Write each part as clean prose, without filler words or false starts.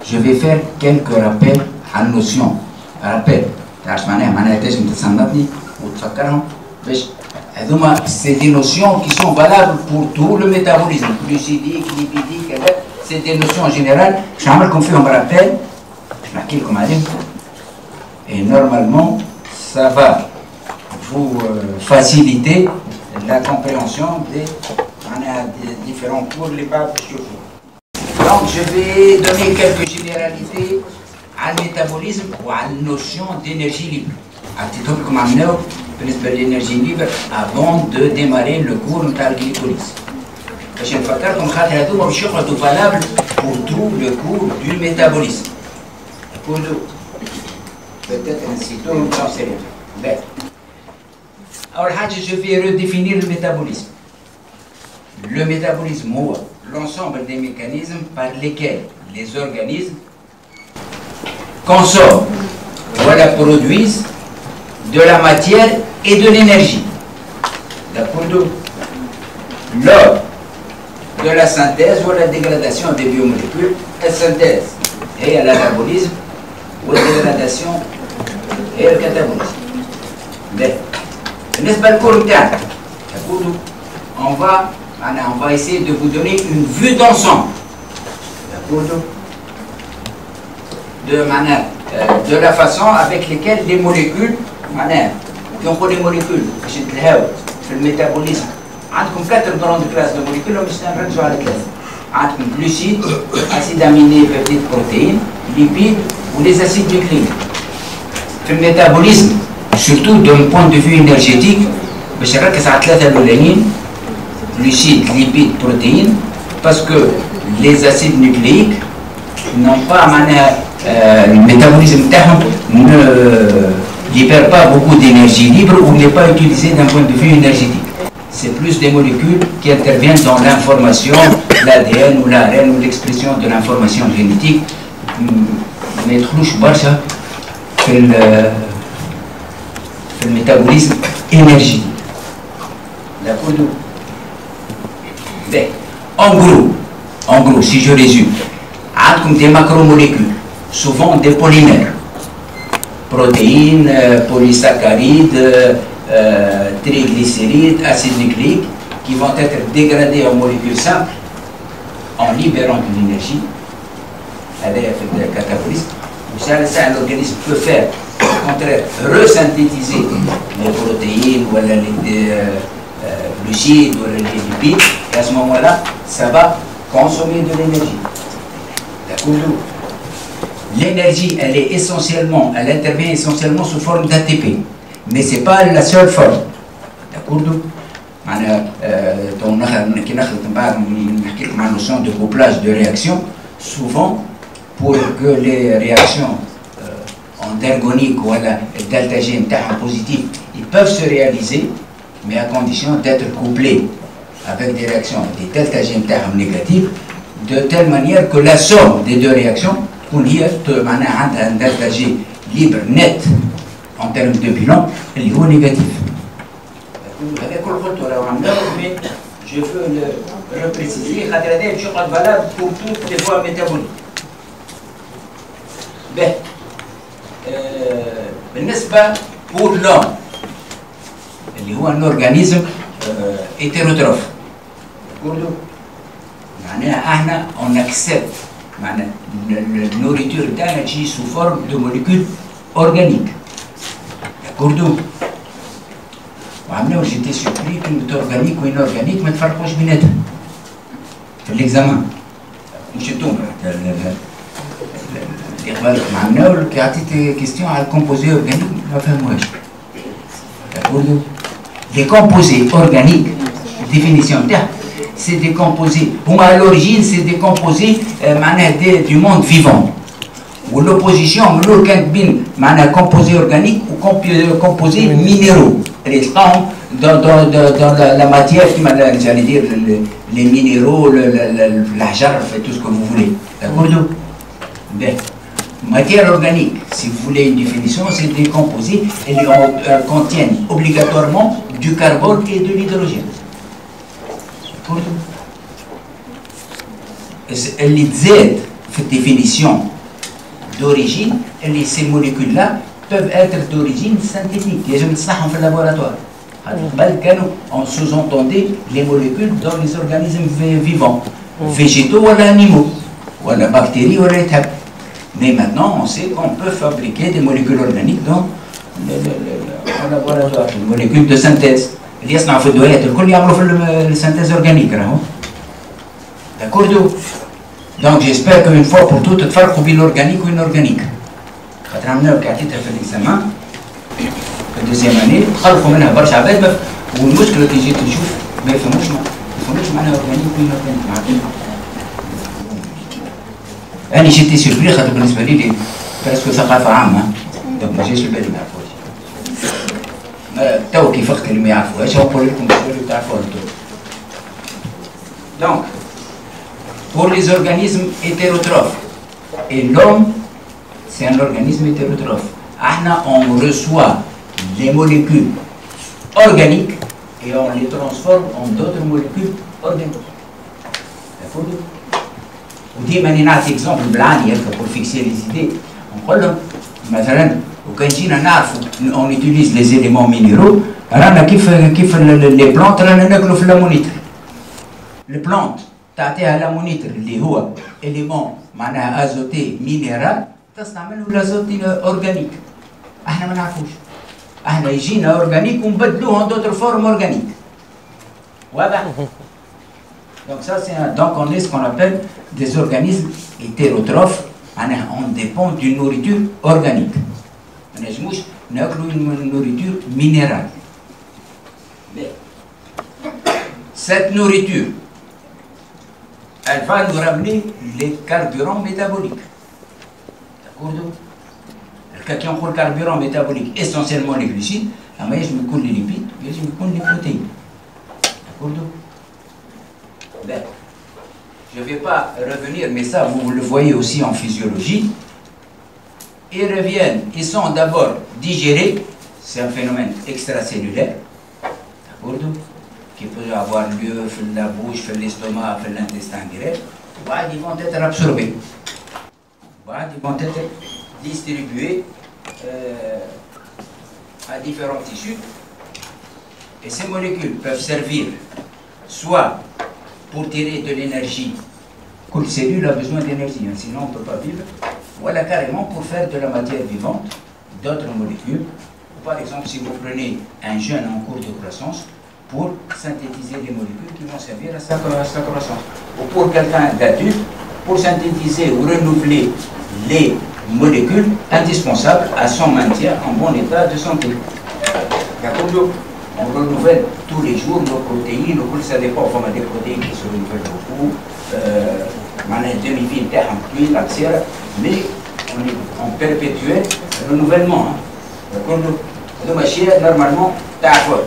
je vais faire quelques rappels à la notion. Rappel. C'est des notions qui sont valables pour tout le métabolisme, glucidique, lipidique, c'est des notions générales. Je vais vous faire un rappel, et normalement, ça va vous faciliter la compréhension des différents cours les pas. Donc, je vais donner quelques généralités à le métabolisme ou à la notion d'énergie libre. À titre comme l'énergie libre avant de démarrer le cours de la glycolyse. Je vais vous faire un valable pour tout le cours du métabolisme. Pour nous, peut-être un sitôt, j'en sais rien. Alors, je vais redéfinir le métabolisme. Le métabolisme, l'ensemble des mécanismes par lesquels les organismes consomment, produisent de la matière et de l'énergie. D'accord? Lors de la synthèse ou la dégradation des biomolécules, la synthèse et l'anabolisme, ou la dégradation et le catabolisme. N'est-ce pas le cours on va essayer de vous donner une vue d'ensemble. De la façon avec laquelle les molécules, qui ont des molécules, le métabolisme, عندكم 4 grandes classes de molécules, باش نركزوا على 3. عندكم glucides, acides aminés, peptides, protéines, lipides ou les acides nucléiques. Le métabolisme, surtout d'un point de vue énergétique, باش نركز على 3 الأولانيين glucides, lipides, protéines, parce que les acides nucléiques n'ont pas le métabolisme ne libère pas beaucoup d'énergie libre ou n'est pas utilisé d'un point de vue énergétique. C'est plus des molécules qui interviennent dans l'information, l'ADN ou l'ARN ou l'expression de l'information génétique. Mais le métabolisme énergétique. D'accord? En gros, si je résume, comme des macromolécules, souvent des polymères, protéines, polysaccharides, triglycérides, acides nucléiques, qui vont être dégradés en molécules simples en libérant de l'énergie, avec le catabolisme. L'organisme peut faire, au contraire, resynthétiser les protéines ou les glucides ou les lipides, et à ce moment-là, ça va consommer de l'énergie. L'énergie, elle intervient essentiellement sous forme d'ATP, mais ce n'est pas la seule forme. D'accord? On a notion de couplage de réactions, souvent pour que les réactions endergoniques ou delta G positif, ils peuvent se réaliser, mais à condition d'être couplés avec des réactions des delta G négatives, de telle manière que la somme des deux réactions, on y a un delta G libre net en termes de bilan, il est négatif. Mais je veux le repréciser, c'est valable pour toutes les voies métaboliques. N'est-ce pas pour l'homme, il est un organisme hétérotrophe. On accepte la nourriture sous forme de molécules organiques. D'accord? J'étais surpris qu'une organique ou inorganique me تفرقوش بيناتها في l'examen. مش انتم الإخبار مع النول كي عطيت كيستيون على الكومبوزي أورجانيك ما فهموهاش. D'accord? Les composés organiques, définition تاعها, c'est des composés. Bon, à l'origine, c'est des composés du monde vivant. Ou l'opposition, c'est composés organiques ou composés minéraux. Dans la matière, j'allais dire, les minéraux, l'hajar, tout ce que vous voulez. D'accord? Matière organique, si vous voulez une définition, c'est des composés, elles contiennent obligatoirement du carbone et de l'hydrogène. اللي تزاد في الديفينيسيون d'origine, et ces molécules-là peuvent être d'origine synthétique. Et je me sens en laboratoire. On sous-entendait les molécules dans les organismes vivants, végétaux ou animaux, ou la bactérie ou l'étape. Mais maintenant, on sait qu'on peut fabriquer des molécules organiques dans le laboratoire, des molécules de synthèse. اللي يصنعوا في الدوائر الكل يعملوا في السynthèse organique راهو. D'accord. Donc j'espère qu'une fois pour toutes تفرقوا بين l'organique و l'inorganique. خاطر عملنا كي عطيتها في الاكزامان في الدوزيام اني تخلقوا منها برشا عباد والمشكله كي جيت نشوف ما يفهموش معناها اورجانيك و انورجانيك. أنا جيتي سيربري خاطر بالنسبة لي برسكو ثقافة عامة، دونك ما جاش البالي ما يعرفوهاش. تو كي فقت اللي ما يعرفوهاش نقول لكم باش توليو تعرفوها انتم. Donc, pour les organismes hétérotrophes, et l'homme, c'est un organisme hétérotrophe. On reçoit les molécules organiques et on les transforme en d'autres molécules organiques. D'accord? وديما نعطي اكزومبل بالعاني هكا بور فيكسي لي زيدي نقول لهم مثلا وكان جينا نعرفوا اون يوتيليز لي زيليمون مينيرو رانا كيف لي بلونت رانا ناكلوا في لامونيتر. البلونت تعطيها لامونيتر اللي هو اليمون معناها ازوتي مينيرال تصنع منه لازوتي اورجانيك. احنا ما نعرفوش، احنا يجينا اورجانيك ونبدلوه دوتر فورم اورجانيك. واضح؟ Donc ça donc on est ce qu'on appelle des organismes hétérotrophes. On dépend d'une nourriture organique. On n'a une nourriture minérale. Mais cette nourriture, elle va nous ramener les carburants métaboliques. D'accord? Quand on prend le carburant métabolique, essentiellement les glucides, je me coule les lipides, je me coule les protéines. D'accord? Je ne vais pas revenir, mais ça vous le voyez aussi en physiologie. Ils reviennent, ils sont d'abord digérés, c'est un phénomène extracellulaire, qui peut avoir lieu dans la bouche, dans l'estomac, dans l'intestin grêle. Ils vont être absorbés, ils vont être distribués à différents tissus. Et ces molécules peuvent servir soit pour tirer de l'énergie. Toute cellule a besoin d'énergie, sinon on ne peut pas vivre. Voilà carrément pour faire de la matière vivante, d'autres molécules. Par exemple, si vous prenez un jeune en cours de croissance, pour synthétiser les molécules qui vont servir à sa croissance. Ou pour quelqu'un d'adulte, pour synthétiser ou renouveler les molécules indispensables à son maintien en bon état de santé. D'accord? On renouvelle tous les jours nos protéines, ça dépend des protéines qui se renouvellent beaucoup, demi-vie mais on est en perpétuel renouvellement. D'accord? Nos machines, normalement, d'accord.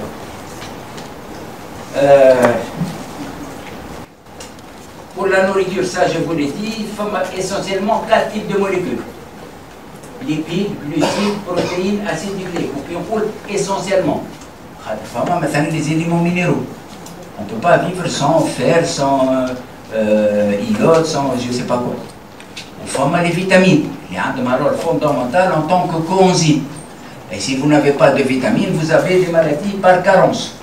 Pour la nourriture, ça je vous l'ai dit, il faut essentiellement 4 types de molécules. Lipides, glucides, protéines, acides nucléiques. Et on parle essentiellement. Les éléments minéraux. On ne peut pas vivre sans fer, sans iode, sans je ne sais pas quoi. On forme les vitamines. Il y a un rôle fondamental en tant que coenzyme. Et si vous n'avez pas de vitamines, vous avez des maladies par carence.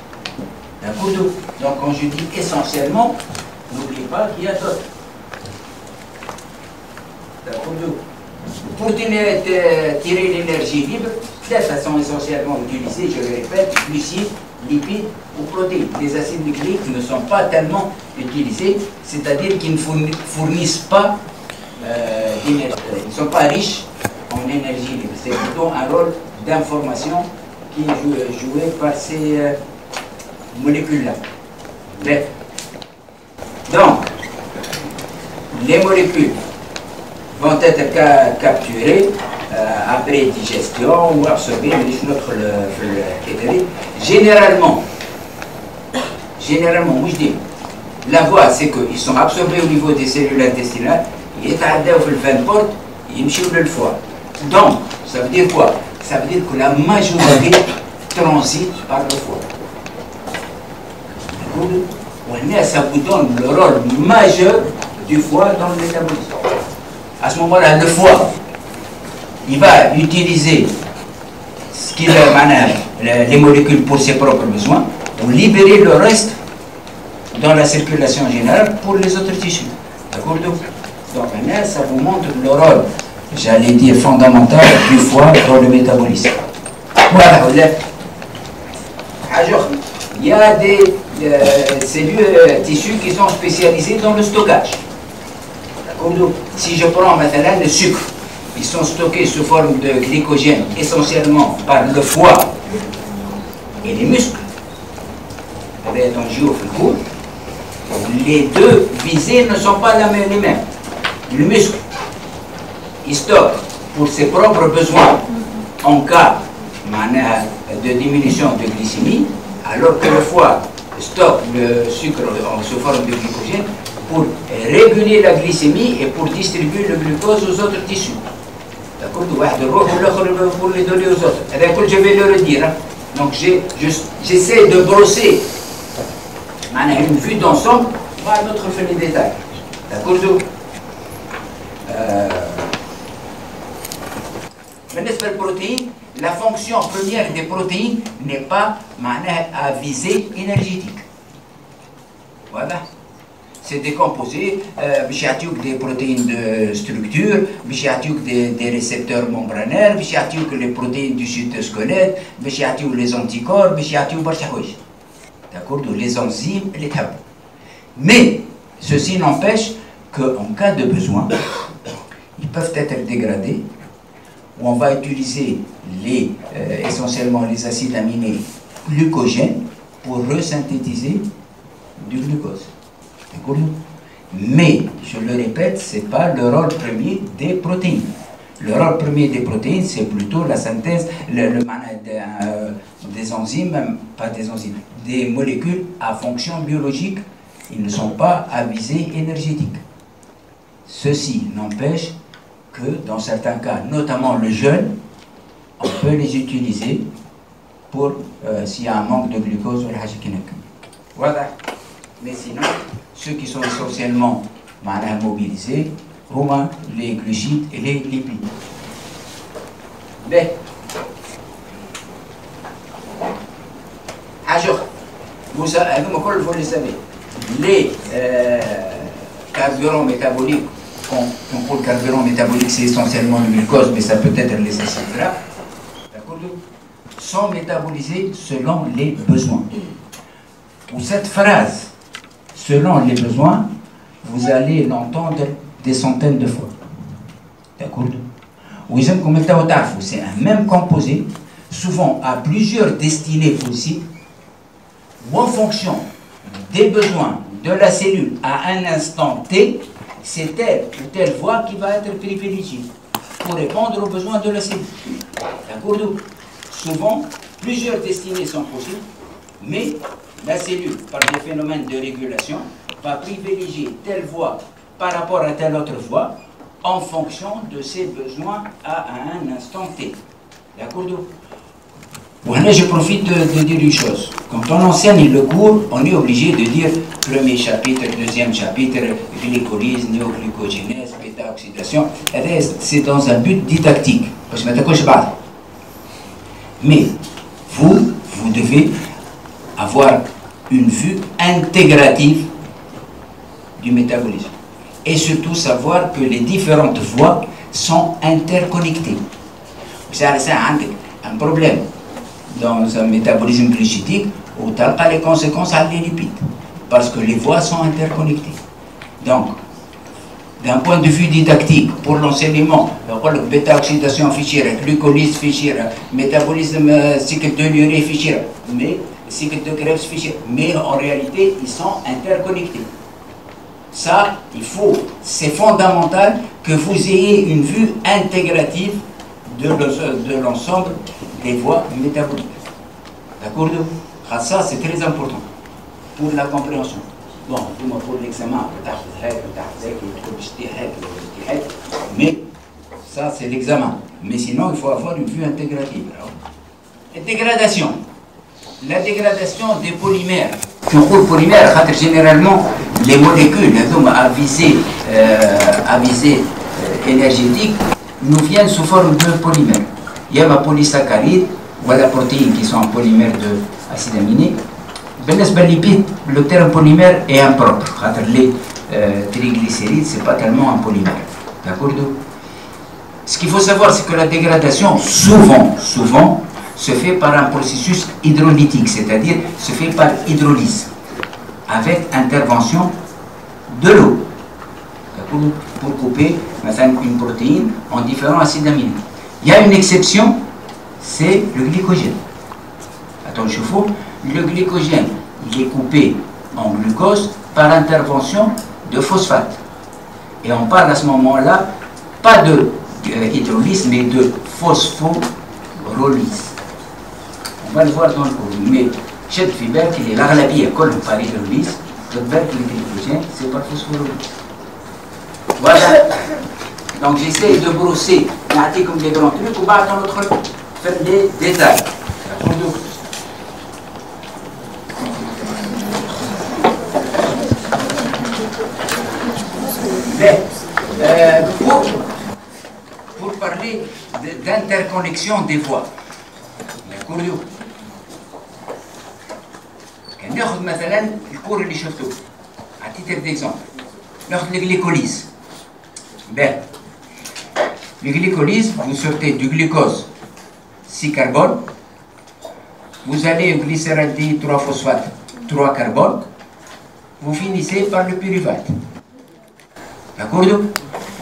D'accord? Donc quand je dis essentiellement, n'oubliez pas qu'il y a d'autres. D'accord? Pour tirer l'énergie libre, les façons essentiellement utilisées, je le répète, glucides, lipides ou protéines. Les acides nucléiques ne sont pas tellement utilisés, c'est-à-dire qu'ils ne fournissent pas d'énergie. Ils ne sont pas riches en énergie libre. C'est plutôt un rôle d'information qui est joué par ces molécules-là. Bref. Donc, les molécules vont être capturées après digestion ou absorbées notre généralement, moi je dis, la voie c'est qu'ils sont absorbés au niveau des cellules intestinales, ils étardent au veine porte, ils marchent le foie. Donc, ça veut dire quoi? Ça veut dire que la majorité transite par le foie. Ça vous donne le rôle majeur du foie dans le métabolisme. À ce moment-là, le foie, il va utiliser ce qu'il a, les molécules pour ses propres besoins, pour libérer le reste dans la circulation générale pour les autres tissus. D'accord? Donc là, ça vous montre le rôle, j'allais dire, fondamental du foie dans le métabolisme. Voilà. Il y a des cellules, tissus qui sont spécialisés dans le stockage. D'accord? Si je prends maintenant le sucre, ils sont stockés sous forme de glycogène essentiellement par le foie et les muscles. Les deux visées ne sont pas les mêmes. Le muscle, il stocke pour ses propres besoins en cas de diminution de glycémie, alors que le foie stocke le sucre sous forme de glycogène pour réguler la glycémie et pour distribuer le glucose aux autres tissus. D'accord? Pour les donner aux autres. Je vais le redire. Donc j'essaie de brosser une vue d'ensemble, pas notre fait les détails. D'accord? بالنسبة للبروتين, la fonction première des protéines n'est pas à visée énergétique. Voilà. C'est décomposé, des protéines de structure, des récepteurs membranaires, les protéines du cytosquelette, les anticorps, d'accord, les enzymes, les tabacs. Mais ceci n'empêche qu'en cas de besoin, ils peuvent être dégradés, où on va utiliser essentiellement les acides aminés glucogènes pour resynthétiser du glucose. Mais, je le répète, ce n'est pas le rôle premier des protéines. Le rôle premier des protéines, c'est plutôt la synthèse, des enzymes, pas des enzymes, des molécules à fonction biologique. Ils ne sont pas à visée énergétique. Ceci n'empêche que dans certains cas, notamment le jeûne, on peut les utiliser pour s'il y a un manque de glucose ou la hajikinek. Voilà. Mais sinon, ceux qui sont essentiellement mobilisés, les glucides et les lipides. Mais, vous le savez, les carburants métaboliques, pour le carburant métabolique, c'est essentiellement le glucose, mais ça peut être les acides gras, sont métabolisés selon les besoins. Pour cette phrase, selon les besoins, vous allez l'entendre des centaines de fois. D'accord? C'est un même composé, souvent à plusieurs destinées possibles, ou en fonction des besoins de la cellule à un instant T, c'est telle ou telle voie qui va être privilégiée pour répondre aux besoins de la cellule. D'accord? Souvent, plusieurs destinées sont possibles, mais la cellule, par des phénomènes de régulation, va privilégier telle voie par rapport à telle autre voie en fonction de ses besoins à un instant T. D'accord? Voilà, je profite de dire une chose. Quand on enseigne le cours, on est obligé de dire premier chapitre, deuxième chapitre, glycolyse, néoglycogénèse, bêta-oxydation. C'est dans un but didactique. Mais vous devez avoir une vue intégrative du métabolisme. Et surtout savoir que les différentes voies sont interconnectées. C'est un problème dans un métabolisme glucidique où tu as les conséquences à les lipides, parce que les voies sont interconnectées. Donc, d'un point de vue didactique, pour l'enseignement, bêta-oxydation fichier, glucolyse fichier, métabolisme cycle de l'urée fichier, mais cycle de Krebs fichier, mais en réalité, ils sont interconnectés. Ça, c'est fondamental que vous ayez une vue intégrative de l'ensemble des voies métaboliques. D'accord? Ça, c'est très important pour la compréhension. Bon, pour l'examen, mais ça, c'est l'examen. Mais sinon, il faut avoir une vue intégrative. La dégradation. La dégradation des polymères. Les polymères, généralement, les molécules à visée énergétique, nous viennent sous forme de polymères. Il y a ma polysaccharides ou la protéine qui sont en polymère de acide aminé. Le terme polymère est impropre. Les triglycérides, ce n'est pas tellement un polymère. D'accord? Ce qu'il faut savoir, c'est que la dégradation, souvent, se fait par un processus hydrolytique, c'est-à-dire se fait par hydrolyse, avec intervention de l'eau, pour couper une protéine en différents acides aminés. Il y a une exception, c'est le glycogène. Attention, le glycogène, il est coupé en glucose par intervention de phosphate. Et on parle à ce moment-là, pas de hydrolyse, mais de phosphorylyse. On va le voir dans le cours. Mais chez Fiber, qui est l'aglabier, comme par hydrolyse, le glycogène, c'est par phosphorylyse. Voilà. Donc j'essaie de brosser, comme des grands trucs, ou dans notre faire les détails. Mais, pour parler d'interconnexion des voies, d'accord, ناخذ مثلا الكور اللي شفتوه à titre d'exemple. ناخذ la glycolyse. Ben, la glycolyse, vous sortez du glucose 6 carbone, vous allez au glycéraldéhyde 3 phosphate 3 carbone, vous finissez par le pyruvate. D'accord?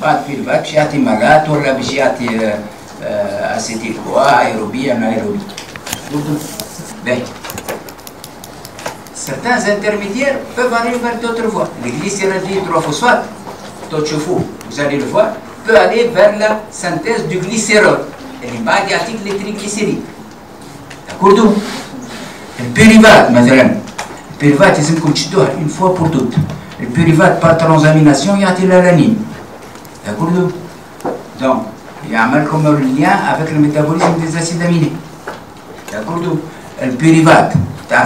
بعد pyruvate باش يعطي مرات ولا باش يعطي acétyl CoA, aérobie, anaérobie. Ben, certains intermédiaires peuvent aller vers d'autres voies. Le glycéraldéhyde 3 phosphate, vous allez le voir, peut aller vers la synthèse du glycérol. Et les badiatiques, les triglycérides. D'accord? Le pyruvate, مثلا. Le pyruvate, يلزمكم تشدوه une fois pour toutes. Le pyruvate par transamination, يعطي l'alanine. D'accord? Donc, il y a comme un lien avec le métabolisme des acides aminés. D'accord? Le pyruvate,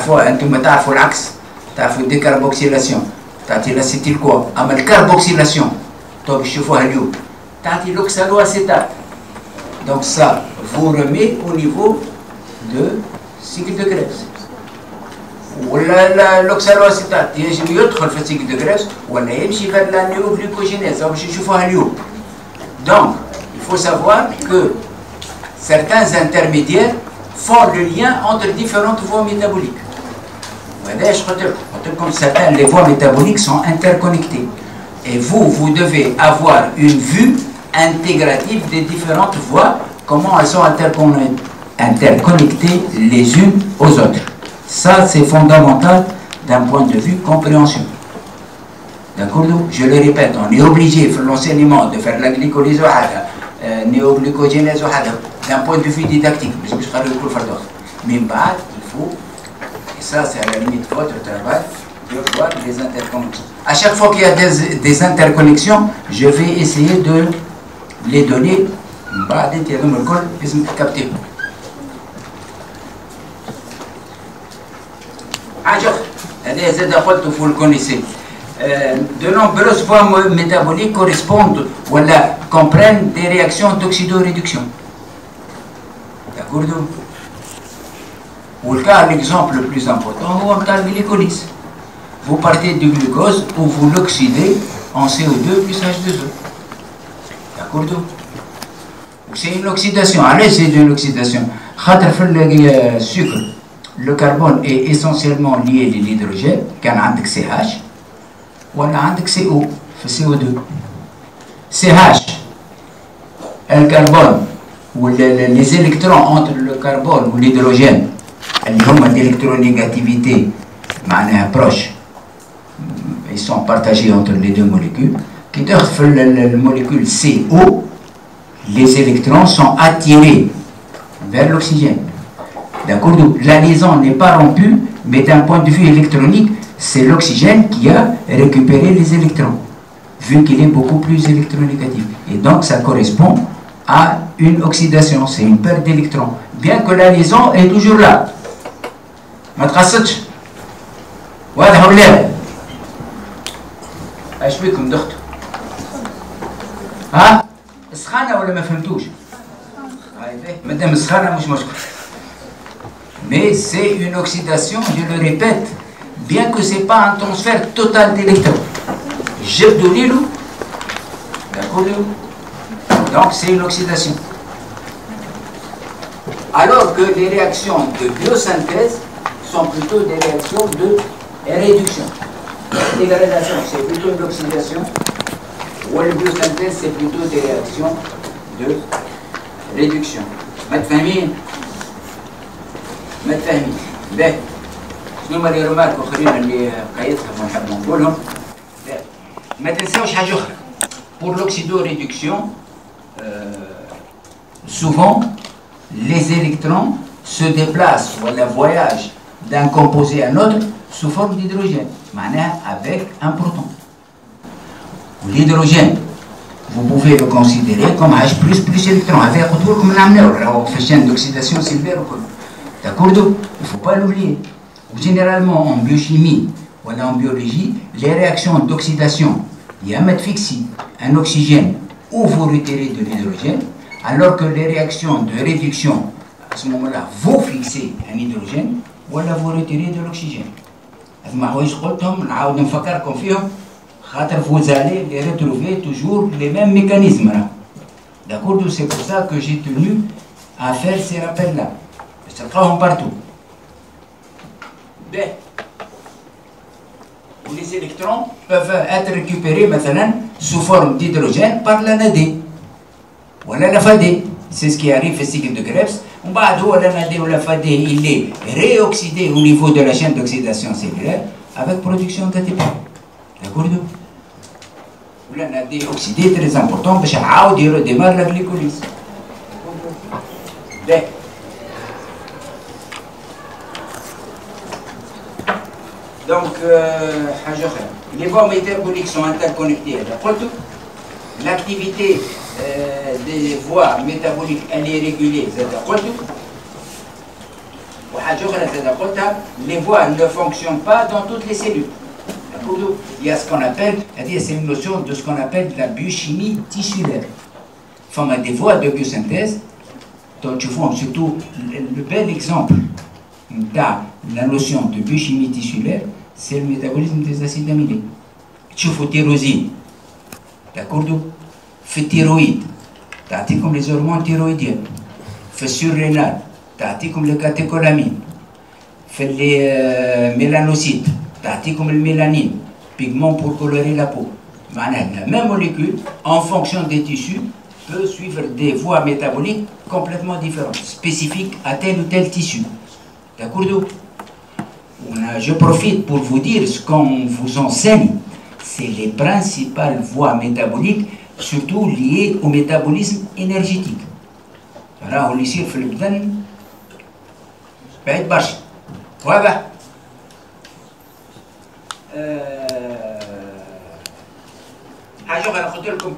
أنتم تعرفوا العكس، تعرفوا الديكربوكسيلاسيون، تعطي l'acétyl CoA. أما الكربوكسيلاسيون donc تشوفوها اليوم تعطي l'oxaloacétate. Donc ça vous remet au niveau de cycle de Krebs. ولا l'oxaloacétate يجب يدخل في cycle de Krebs ولا يمشي vers la néoglucogénèse. باش نشوفوها اليوم. Donc il faut savoir que certains intermédiaires font le lien entre différentes voies métaboliques. Comme certaines, les voies métaboliques sont interconnectées. Et vous devez avoir une vue intégrative des différentes voies, comment elles sont interconnectées les unes aux autres. Ça, c'est fondamental d'un point de vue compréhension. D'accord? Je le répète, on est obligé, pour l'enseignement, de faire la glycolyse néoglucogénèse d'un point de vue didactique. Mais il faut, et ça c'est à la limite de votre travail, de voir les interconnexions. À chaque fois qu'il y a des interconnexions, je vais essayer de les donner. Vous le connaissez. De nombreuses voies métaboliques correspondent ou comprennent des réactions d'oxydoréduction. D'accord? Ou le cas, l'exemple le plus important, ou le cas de glycolyse. Vous partez du glucose ou vous l'oxydez en CO2 plus H2O. D'accord? C'est une oxydation. Allez, c'est une oxydation. Le sucre, le carbone est essentiellement lié à l'hydrogène, quand on a CH, ou on a CO, CO2. CH, le carbone, ou les électrons entre le carbone ou l'hydrogène, ils ont une électronégativité proche, ils sont partagés entre les deux molécules. Qui dans la molécule CO, les électrons sont attirés vers l'oxygène. D'accord? La liaison n'est pas rompue, mais d'un point de vue électronique, c'est l'oxygène qui a récupéré les électrons, vu qu'il est beaucoup plus électronégatif. Et donc ça correspond à une oxydation, c'est une perte d'électrons, bien que la liaison est toujours là. ما تقصدش واضح ولا لا؟ اش بكم دختوا؟ ها؟ سخانة ولا ما فهمتوش؟ مادام سخانة مش مشكل. Mais c'est une oxydation, je le répète, bien que ce n'est pas un transfert total d'électrons. جبدوا ليلو. D'accord? Donc c'est une oxydation. Alors que les réactions de biosynthèse sont plutôt des réactions de réduction. Dégradation, c'est plutôt une oxydation. Ou la biosynthèse, c'est plutôt des réactions de réduction. متفاهمين؟ متفاهمين. باهي. شنو هما لي رومارك اخرين اللي قيدتهم ونحب نقولهم؟ ما تنساوش حاجة أخرى. Pour l'oxydoréduction, souvent, les électrons se déplacent ou le voyage d'un composé à un autre sous forme d'hydrogène, avec un proton. L'hydrogène, vous pouvez le considérer comme H++ électron. Avec comme on fait chaîne d'oxydation sylvaire. D'accord? Il ne faut pas l'oublier. Généralement, en biochimie ou en biologie, les réactions d'oxydation, il y a un fixie, un oxygène, ou vous retirez de l'hydrogène, alors que les réactions de réduction, à ce moment-là, vous fixez un hydrogène, ou alors vous retirez de l'oxygène. Vous allez les retrouver toujours les mêmes mécanismes. D'accord? C'est pour ça que j'ai tenu à faire ces rappels-là. Ça travaille partout. Bien. Les électrons peuvent être récupérés maintenant sous forme d'hydrogène par la NAD. Voilà la FAD. C'est ce qui arrive au cycle de Krebs. La NAD ou la FAD, il est réoxydé au niveau de la chaîne d'oxydation cellulaire avec production d'ATP. D'accord? La NAD oxydée très important parce qu'il redémarre la glycolyse. Bien. Donc, les voies métaboliques sont interconnectées. L'activité des voies métaboliques, elle est régulée. Les voies ne fonctionnent pas dans toutes les cellules. Il y a ce qu'on appelle, c'est une notion de ce qu'on appelle la biochimie tissulaire. Enfin, des voies de biosynthèse, donc tu vois surtout le bel exemple de la notion de biochimie tissulaire, c'est le métabolisme des acides aminés. Tu vois tyrosine, d'accord? Fait thyroïde, t'as comme les hormones thyroïdiennes. Fait surrénal, t'as comme les catécholamines. Fait les mélanocytes, t'as comme le mélanine, pigment pour colorer la peau. La même molécule, en fonction des tissus, peut suivre des voies métaboliques complètement différentes, spécifiques à tel ou tel tissu. D'accord? Je profite pour vous dire ce qu'on vous enseigne, c'est les principales voies métaboliques, surtout liées au métabolisme énergétique. Voilà, on les sait, le بدن بعيد برشا. واضح؟ حاجة أخرى قلت لكم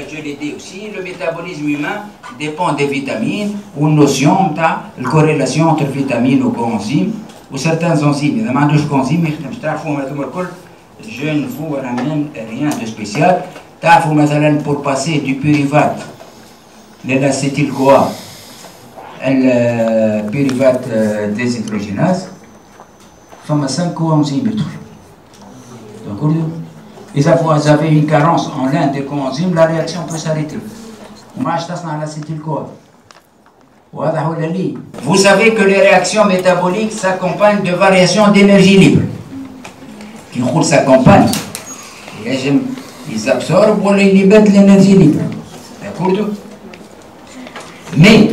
je l'ai dit aussi, le métabolisme humain dépend des vitamines ou une notion de la corrélation entre vitamines ou coenzymes ou certains enzymes. إذا ما عندوش coenzymes مش تعرفوهم هذوما الكل. Je ne vous ramène rien de spécial. تعرفوا مثلا pour passer du pyruvate للacétyl-CoA الpyruvate déshydrogénase فما 5 coenzymes يدخلوا. D'accord? Et ça, vous avez une carence en l'un des coenzymes, la réaction peut s'arrêter. Vous savez que les réactions métaboliques s'accompagnent de variations d'énergie libre. Qui s'accompagnent, ils absorbent ou ils libèrent l'énergie libre. D'accord? Mais,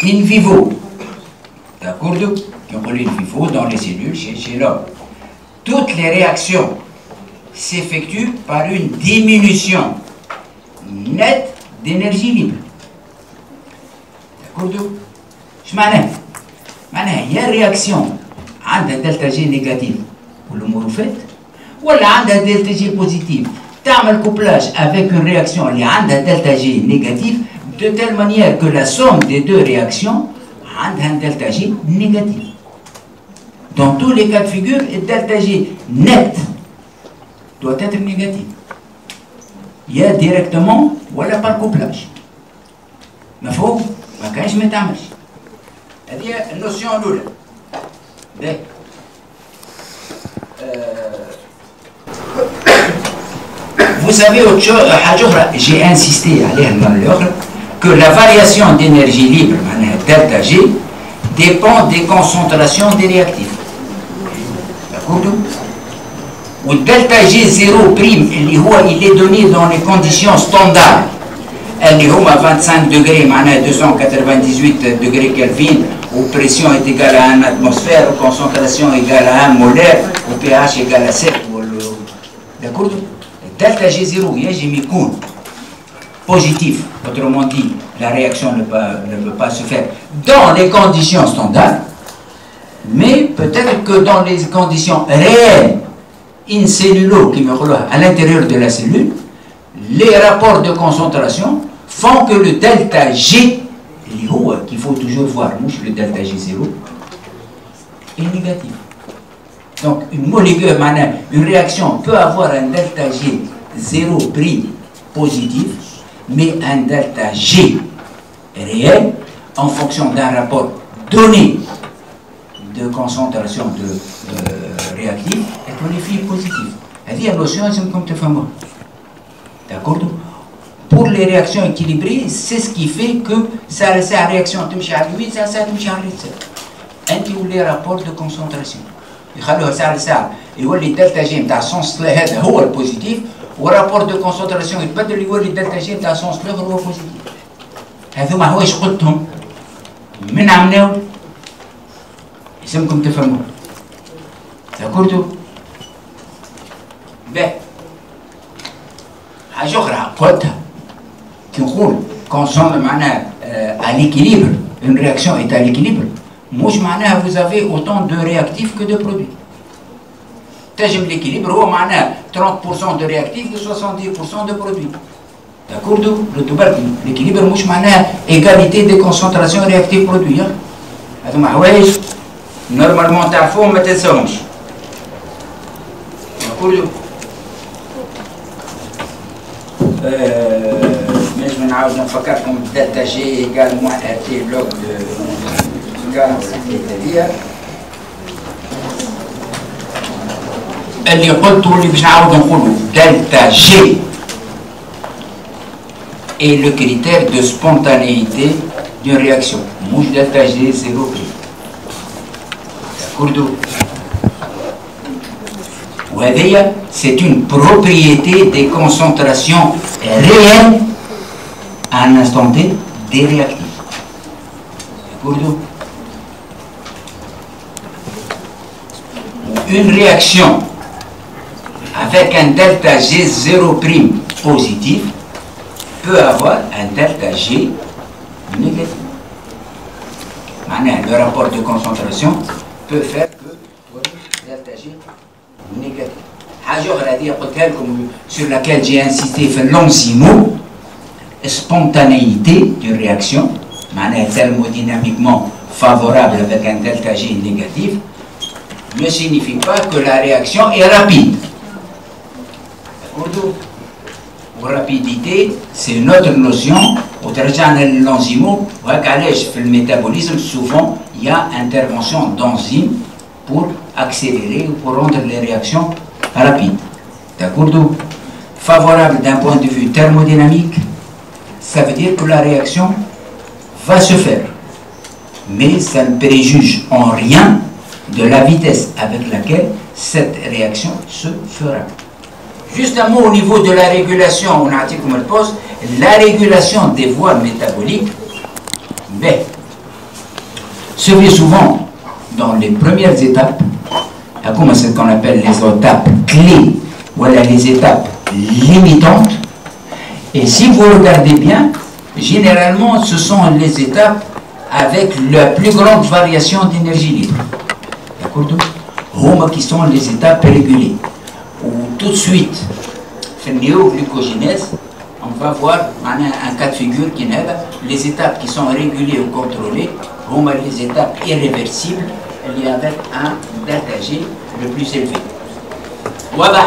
in vivo, d'accord? In vivo dans les cellules, chez l'homme. Toutes les réactions s'effectuent par une diminution nette d'énergie libre. D'accord? Il y a une réaction عندها دلتا جي نيجاتيف والامور فات ولا عندها دلتا جي بوزيتيف تعمل couplage avec une réaction اللي عندها دلتا جي négatif de telle manière que la somme des deux réactions عندها un delta G négatif. Dans tous les cas de figure, le delta G net doit être négatif. يا ديريكتومون ولا بار كوبلاج. مفهوم؟ ما كانش ما تعملش. هذه النوسيون الأولى. باهي. Vous savez autre chose, j'ai insisté à que la variation d'énergie libre, delta G, dépend des concentrations des réactifs. D'accord? Ou delta G 0', il est donné dans les conditions standards. Elle est à 25 degrés, 298 degrés Kelvin, où pression est égale à 1 atmosphère, où concentration est égale à 1 molaire, où pH est égal à 7. D'accord? Delta G0, j'ai mis cool, positif, autrement dit, la réaction ne peut pas se faire dans les conditions standards, mais peut-être que dans les conditions réelles, in cellulo, à l'intérieur de la cellule, les rapports de concentration font que le delta G, qu'il faut toujours voir, le delta G0, est négatif. Donc, une molécule, une réaction peut avoir un delta G 0' positif, mais un delta G réel en fonction d'un rapport donné de concentration de réactif est qualifié positif. C'est la notion, c'est comme tu fais moi. D'accord? Pour les réactions équilibrées, c'est ce qui fait que ça la réaction تمشي على اليمين ça تمشي على اليسار. انت les rapports de concentration. يخلوها ساعة لساعة يولي الدلتا جي نتاع السونس هذا هو البوزيتيف ورابور دو كونسنتراسيون يتبدل يولي الدلتا جي نتاع السونس الاخر هو بوزيتيف. هذوما حوايج قلتهم من عمناو يسمكم تفهموا. ذكرتوا؟ باهي. حاجة أخرى قلتها كي نقول كونسوم معناها à l'équilibre, une réaction est à l'équilibre. مش معناها vous avez autant de réactifs que de produits. تجم l'équilibre هو معناها 30% de réactifs et 70% de produits. D'accord? L'équilibre مش معناها égalité des concentrations réactives produits. هذوما حوايج نورمالمون تعرفوهم ما تنساهمش. D'accord? نجم نعاود نفكركم دلتا جي ايكال موان ار تي لوج اللي قلتو اللي باش نعاود نقولو دلتا جي est le critère de spontanéité d'une réaction. مش دلتا جي 0'. D'accord? وهذه c'est une propriété des concentrations réelles à un instant T des réactifs. D'accord? Une réaction avec un delta G0' positif peut avoir un delta G négatif. Le rapport de concentration peut faire que delta G négatif. Sur laquelle j'ai insisté, fait l'enzimo, spontanéité d'une réaction, thermodynamiquement favorable avec un delta G négatif, ne signifie pas que la réaction est rapide. Rapidité, c'est une autre notion. Au terme l'enzyme, le métabolisme, souvent il y a intervention d'enzymes pour accélérer ou pour rendre les réactions rapides. D'accord? Favorable d'un point de vue thermodynamique, ça veut dire que la réaction va se faire. Mais ça ne préjuge en rien de la vitesse avec laquelle cette réaction se fera. Juste un mot au niveau de la régulation, on a dit comme elle pose, la régulation des voies métaboliques, mais se fait souvent dans les premières étapes, comme ce qu'on appelle les étapes clés, voilà les étapes limitantes. Et si vous regardez bien, généralement ce sont les étapes avec la plus grande variation d'énergie libre. D'accord? Qui sont les étapes régulées. Où tout de suite, fait néoglucogenèse, on va voir un cas de figure qui est les étapes qui sont régulées ou contrôlées, les étapes irréversibles, il y a avec un delta G le plus élevé. Voilà.